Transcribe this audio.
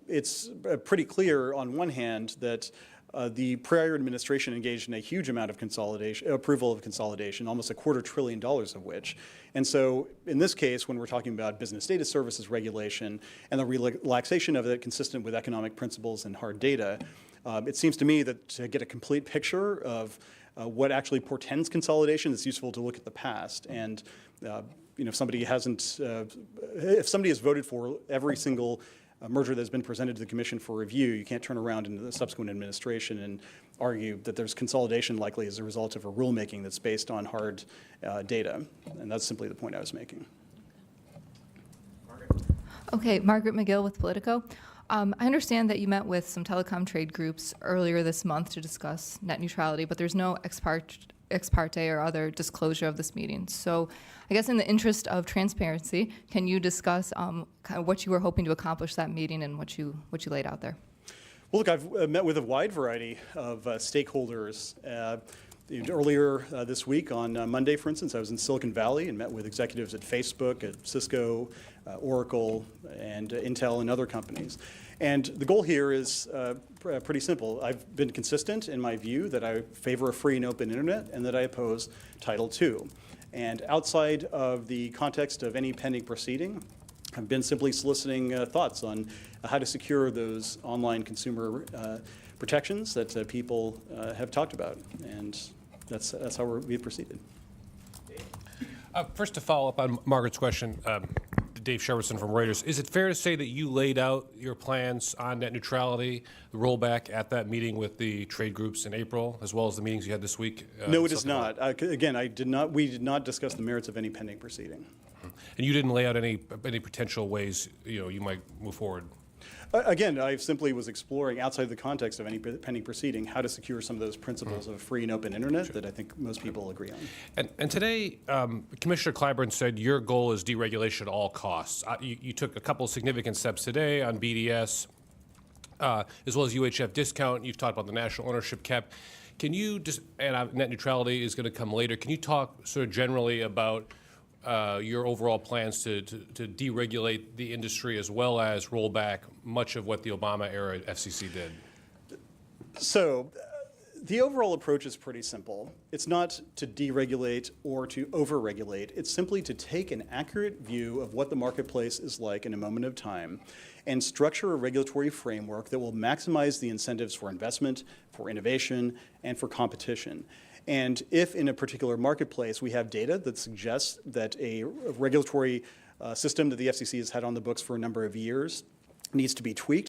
it's pretty clear on one hand that the prior administration engaged in a huge amount of approval of consolidation, almost $250 billion of which. And so in this case, when we're talking about business data services regulation and the relaxation of it consistent with economic principles and hard data, it seems to me that to get a complete picture of what actually portends consolidation, it's useful to look at the past. And if somebody if somebody has voted for every single merger that's been presented to the Commission for review, you can't turn around into the subsequent administration and argue that there's consolidation likely as a result of a rulemaking that's based on hard data. And that's simply the point I was making. Okay, Margaret McGill with Politico. I understand that you met with some telecom trade groups earlier this month to discuss net neutrality, but there's no ex parte or other disclosure of this meeting. So I guess in the interest of transparency, can you discuss kind of what you were hoping to accomplish that meeting and what you laid out there? Well, look, I've met with a wide variety of stakeholders. Earlier this week on Monday, for instance, I was in Silicon Valley and met with executives at Facebook, at Cisco, Oracle, and Intel and other companies. And the goal here is pretty simple. I've been consistent in my view that I favor a free and open internet and that I oppose Title II. And outside of the context of any pending proceeding, I've been simply soliciting thoughts on how to secure those online consumer protections that people have talked about. And that's how we've proceeded. First, to follow up on Margaret's question, Dave Sherbertson from Reuters, is it fair to say that you laid out your plans on net neutrality, the rollback at that meeting with the trade groups in April, as well as the meetings you had this week? No, it is not. Again, we did not discuss the merits of any pending proceeding. And you didn't lay out any potential ways you might move forward? Again, I simply was exploring outside the context of any pending proceeding how to secure some of those principles of a free and open internet that I think most people agree on. And today, Commissioner Clyburn said your goal is deregulation at all costs. You took a couple of significant steps today on BDS, as well as UHF discount. You've talked about the national ownership cap. Can you just, and net neutrality is going to come later, can you talk sort of generally about your overall plans to deregulate the industry as well as roll back much of what the Obama-era FCC did? So the overall approach is pretty simple. It's not to deregulate or to overregulate. It's simply to take an accurate view of what the marketplace is like in a moment of time and structure a regulatory framework that will maximize the incentives for investment, for innovation, and for competition. And if in a particular marketplace we have data that suggests that a regulatory system that the FCC has had on the books for a number of years needs to be tweaked,